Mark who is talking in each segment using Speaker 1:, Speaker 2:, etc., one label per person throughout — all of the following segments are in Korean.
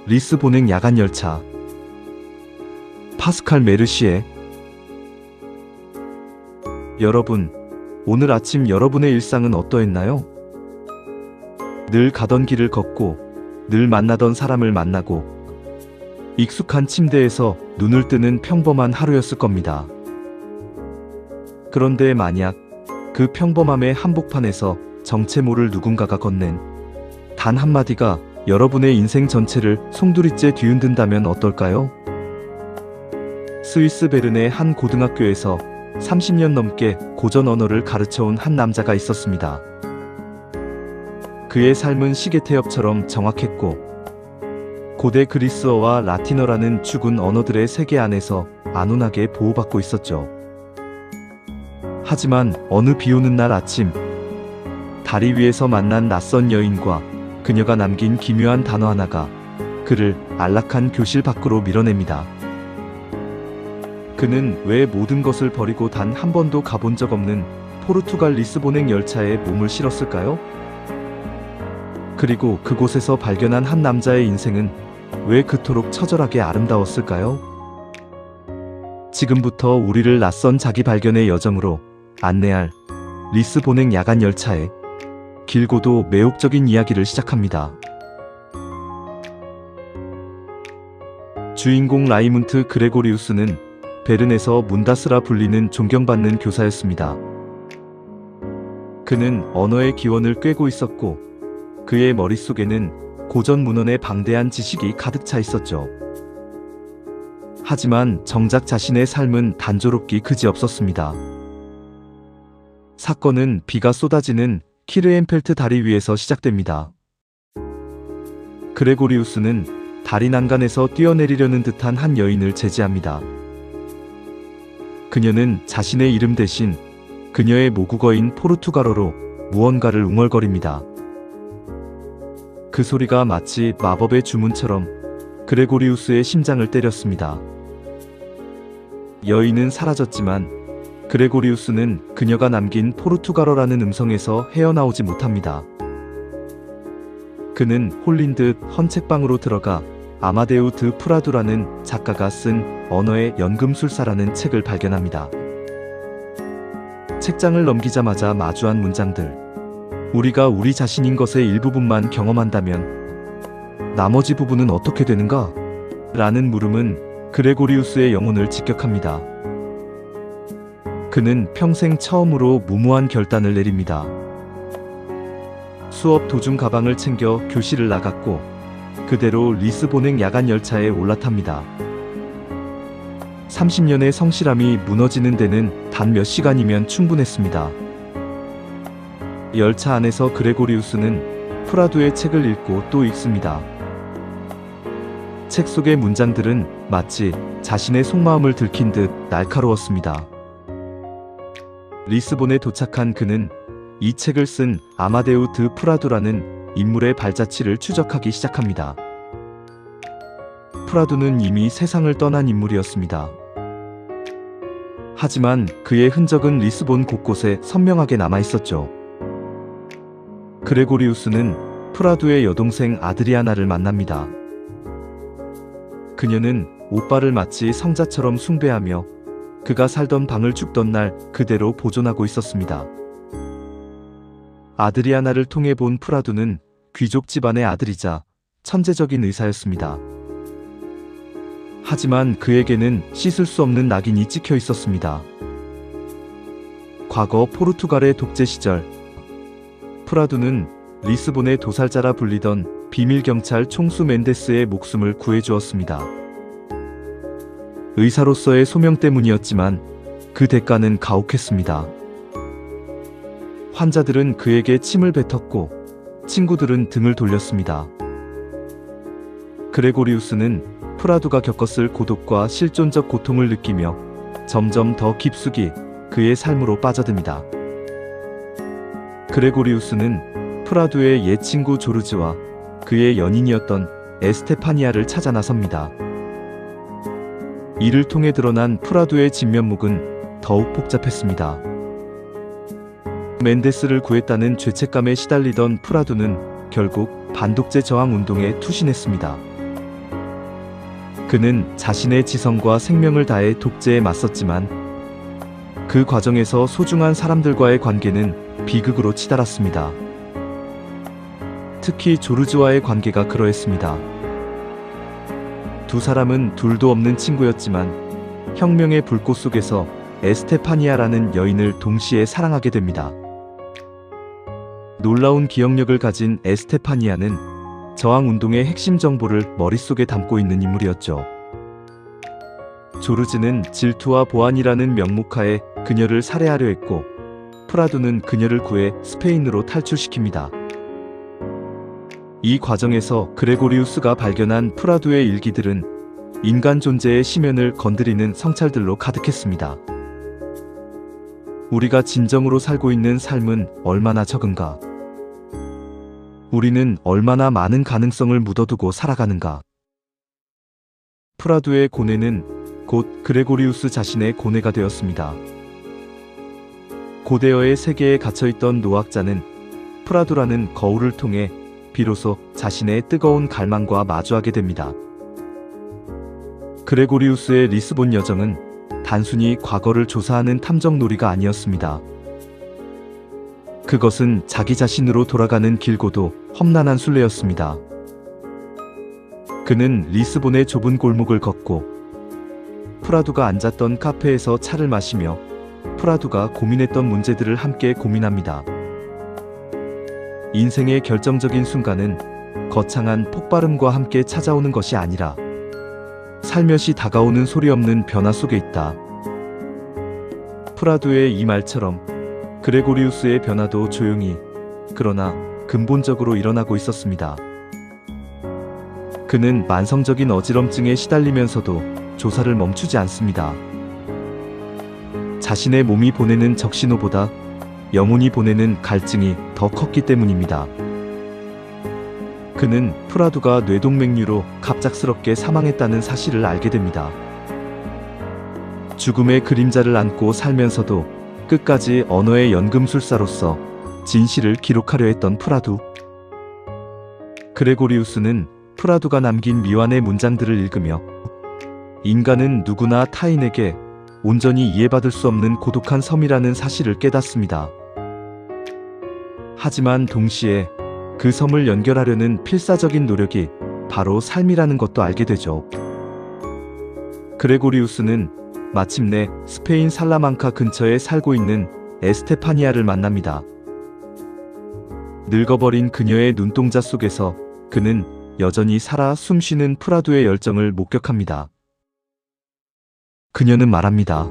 Speaker 1: 리스본행 야간열차. 파스칼 메르시에. 여러분, 오늘 아침 여러분의 일상은 어떠했나요? 늘 가던 길을 걷고, 늘 만나던 사람을 만나고, 익숙한 침대에서 눈을 뜨는 평범한 하루였을 겁니다. 그런데 만약 그 평범함의 한복판에서 정체 모를 누군가가 건넨 단 한마디가 여러분의 인생 전체를 송두리째 뒤흔든다면 어떨까요? 스위스 베른의 한 고등학교에서 30년 넘게 고전 언어를 가르쳐온 한 남자가 있었습니다. 그의 삶은 시계태엽처럼 정확했고, 고대 그리스어와 라틴어라는 죽은 언어들의 세계 안에서 안온하게 보호받고 있었죠. 하지만 어느 비오는 날 아침, 다리 위에서 만난 낯선 여인과 그녀가 남긴 기묘한 단어 하나가 그를 안락한 교실 밖으로 밀어냅니다. 그는 왜 모든 것을 버리고 단 한 번도 가본 적 없는 포르투갈 리스본행 열차에 몸을 실었을까요? 그리고 그곳에서 발견한 한 남자의 인생은 왜 그토록 처절하게 아름다웠을까요? 지금부터 우리를 낯선 자기 발견의 여정으로 안내할 리스본행 야간 열차의 길고도 매혹적인 이야기를 시작합니다. 주인공 라이문트 그레고리우스는 베른에서 문다스라 불리는 존경받는 교사였습니다. 그는 언어의 기원을 꿰고 있었고, 그의 머릿속에는 고전 문헌의 방대한 지식이 가득 차 있었죠. 하지만 정작 자신의 삶은 단조롭기 그지없었습니다. 사건은 비가 쏟아지는 키르엔펠트 다리 위에서 시작됩니다. 그레고리우스는 다리 난간에서 뛰어내리려는 듯한 한 여인을 제지합니다. 그녀는 자신의 이름 대신 그녀의 모국어인 포르투갈어로 무언가를 웅얼거립니다. 그 소리가 마치 마법의 주문처럼 그레고리우스의 심장을 때렸습니다. 여인은 사라졌지만 그레고리우스는 그녀가 남긴 포르투갈어라는 음성에서 헤어나오지 못합니다. 그는 홀린 듯 헌책방으로 들어가 아마데우 드 프라두라는 작가가 쓴 언어의 연금술사라는 책을 발견합니다. 책장을 넘기자마자 마주한 문장들. 우리가 우리 자신인 것의 일부분만 경험한다면 나머지 부분은 어떻게 되는가? 라는 물음은 그레고리우스의 영혼을 직격합니다. 그는 평생 처음으로 무모한 결단을 내립니다. 수업 도중 가방을 챙겨 교실을 나갔고, 그대로 리스본행 야간 열차에 올라탑니다. 30년의 성실함이 무너지는 데는 단 몇 시간이면 충분했습니다. 열차 안에서 그레고리우스는 프라두의 책을 읽고 또 읽습니다. 책 속의 문장들은 마치 자신의 속마음을 들킨 듯 날카로웠습니다. 리스본에 도착한 그는 이 책을 쓴 아마데우 드 프라두라는 인물의 발자취를 추적하기 시작합니다. 프라두는 이미 세상을 떠난 인물이었습니다. 하지만 그의 흔적은 리스본 곳곳에 선명하게 남아있었죠. 그레고리우스는 프라두의 여동생 아드리아나를 만납니다. 그녀는 오빠를 마치 성자처럼 숭배하며 그가 살던 방을 죽던 날 그대로 보존하고 있었습니다. 아드리아나를 통해 본 프라두는 귀족 집안의 아들이자 천재적인 의사였습니다. 하지만 그에게는 씻을 수 없는 낙인이 찍혀 있었습니다. 과거 포르투갈의 독재 시절, 프라두는 리스본의 도살자라 불리던 비밀경찰 총수 멘데스의 목숨을 구해주었습니다. 의사로서의 소명 때문이었지만 그 대가는 가혹했습니다. 환자들은 그에게 침을 뱉었고 친구들은 등을 돌렸습니다. 그레고리우스는 프라두가 겪었을 고독과 실존적 고통을 느끼며 점점 더 깊숙이 그의 삶으로 빠져듭니다. 그레고리우스는 프라두의 옛 친구 조르즈와 그의 연인이었던 에스테파니아를 찾아 나섭니다. 이를 통해 드러난 프라두의 진면목은 더욱 복잡했습니다. 멘데스를 구했다는 죄책감에 시달리던 프라두는 결국 반독재 저항 운동에 투신했습니다. 그는 자신의 지성과 생명을 다해 독재에 맞섰지만 그 과정에서 소중한 사람들과의 관계는 비극으로 치달았습니다. 특히 조르주와의 관계가 그러했습니다. 두 사람은 둘도 없는 친구였지만 혁명의 불꽃 속에서 에스테파니아라는 여인을 동시에 사랑하게 됩니다. 놀라운 기억력을 가진 에스테파니아는 저항운동의 핵심 정보를 머릿속에 담고 있는 인물이었죠. 조르즈는 질투와 보안이라는 명목하에 그녀를 살해하려 했고 프라두는 그녀를 구해 스페인으로 탈출시킵니다. 이 과정에서 그레고리우스가 발견한 프라두의 일기들은 인간 존재의 심연을 건드리는 성찰들로 가득했습니다. 우리가 진정으로 살고 있는 삶은 얼마나 적은가? 우리는 얼마나 많은 가능성을 묻어두고 살아가는가? 프라두의 고뇌는 곧 그레고리우스 자신의 고뇌가 되었습니다. 고대어의 세계에 갇혀있던 노학자는 프라두라는 거울을 통해 비로소 자신의 뜨거운 갈망과 마주하게 됩니다. 그레고리우스의 리스본 여정은 단순히 과거를 조사하는 탐정놀이가 아니었습니다. 그것은 자기 자신으로 돌아가는 길고도 험난한 순례였습니다. 그는 리스본의 좁은 골목을 걷고 프라두가 앉았던 카페에서 차를 마시며 프라두가 고민했던 문제들을 함께 고민합니다. 인생의 결정적인 순간은 거창한 폭발음과 함께 찾아오는 것이 아니라 살며시 다가오는 소리 없는 변화 속에 있다. 프라두의 이 말처럼 그레고리우스의 변화도 조용히 그러나 근본적으로 일어나고 있었습니다. 그는 만성적인 어지럼증에 시달리면서도 조사를 멈추지 않습니다. 자신의 몸이 보내는 적신호보다 영혼이 보내는 갈증이 더 컸기 때문입니다. 그는 프라두가 뇌동맥류로 갑작스럽게 사망했다는 사실을 알게 됩니다. 죽음의 그림자를 안고 살면서도 끝까지 언어의 연금술사로서 진실을 기록하려 했던 프라두. 그레고리우스는 프라두가 남긴 미완의 문장들을 읽으며 인간은 누구나 타인에게 온전히 이해받을 수 없는 고독한 섬이라는 사실을 깨닫습니다. 하지만 동시에 그 섬을 연결하려는 필사적인 노력이 바로 삶이라는 것도 알게 되죠. 그레고리우스는 마침내 스페인 살라망카 근처에 살고 있는 에스테파니아를 만납니다. 늙어버린 그녀의 눈동자 속에서 그는 여전히 살아 숨쉬는 프라두의 열정을 목격합니다. 그녀는 말합니다.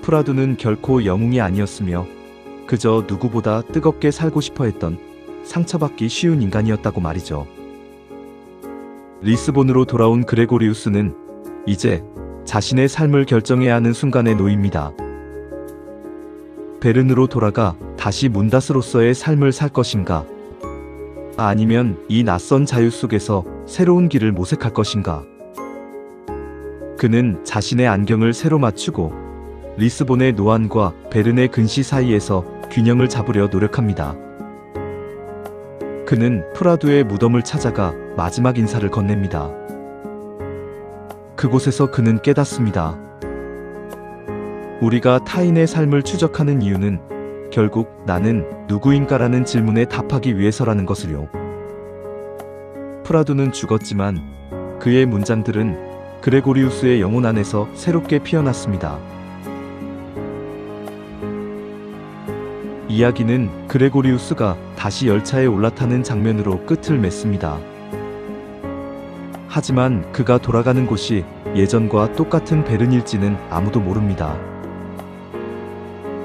Speaker 1: 프라두는 결코 영웅이 아니었으며 그저 누구보다 뜨겁게 살고 싶어 했던 상처받기 쉬운 인간이었다고 말이죠. 리스본으로 돌아온 그레고리우스는 이제 자신의 삶을 결정해야 하는 순간에 놓입니다. 베른으로 돌아가 다시 문다스로서의 삶을 살 것인가? 아니면 이 낯선 자유 속에서 새로운 길을 모색할 것인가? 그는 자신의 안경을 새로 맞추고 리스본의 노안과 베른의 근시 사이에서 균형을 잡으려 노력합니다. 그는 프라두의 무덤을 찾아가 마지막 인사를 건넵니다. 그곳에서 그는 깨닫습니다. 우리가 타인의 삶을 추적하는 이유는 결국 나는 누구인가라는 질문에 답하기 위해서라는 것을요. 프라두는 죽었지만 그의 문장들은 그레고리우스의 영혼 안에서 새롭게 피어났습니다. 이야기는 그레고리우스가 다시 열차에 올라타는 장면으로 끝을 맺습니다. 하지만 그가 돌아가는 곳이 예전과 똑같은 베른일지는 아무도 모릅니다.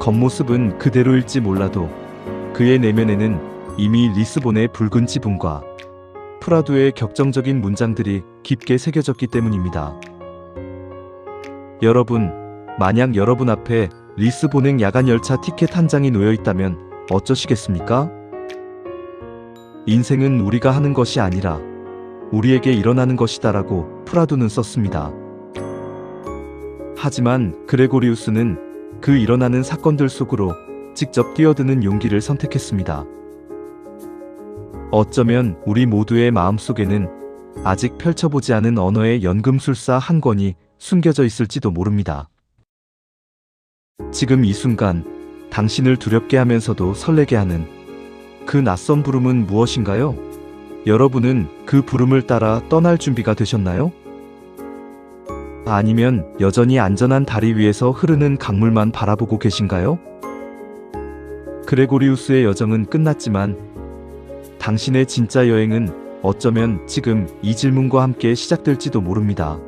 Speaker 1: 겉모습은 그대로일지 몰라도 그의 내면에는 이미 리스본의 붉은 지붕과 프라두의 격정적인 문장들이 깊게 새겨졌기 때문입니다. 여러분, 만약 여러분 앞에 리스본행 야간 열차 티켓 한 장이 놓여 있다면 어쩌시겠습니까? 인생은 우리가 하는 것이 아니라 우리에게 일어나는 것이다라고 프라두는 썼습니다. 하지만 그레고리우스는 그 일어나는 사건들 속으로 직접 뛰어드는 용기를 선택했습니다. 어쩌면 우리 모두의 마음속에는 아직 펼쳐보지 않은 언어의 연금술사 한 권이 숨겨져 있을지도 모릅니다. 지금 이 순간 당신을 두렵게 하면서도 설레게 하는 그 낯선 부름은 무엇인가요? 여러분은 그 부름을 따라 떠날 준비가 되셨나요? 아니면 여전히 안전한 다리 위에서 흐르는 강물만 바라보고 계신가요? 그레고리우스의 여정은 끝났지만 당신의 진짜 여행은 어쩌면 지금 이 질문과 함께 시작될지도 모릅니다.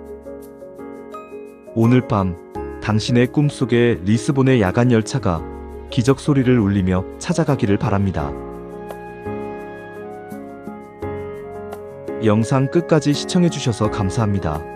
Speaker 1: 오늘 밤 당신의 꿈속에 리스본의 야간 열차가 기적 소리를 울리며 찾아가기를 바랍니다. 영상 끝까지 시청해주셔서 감사합니다.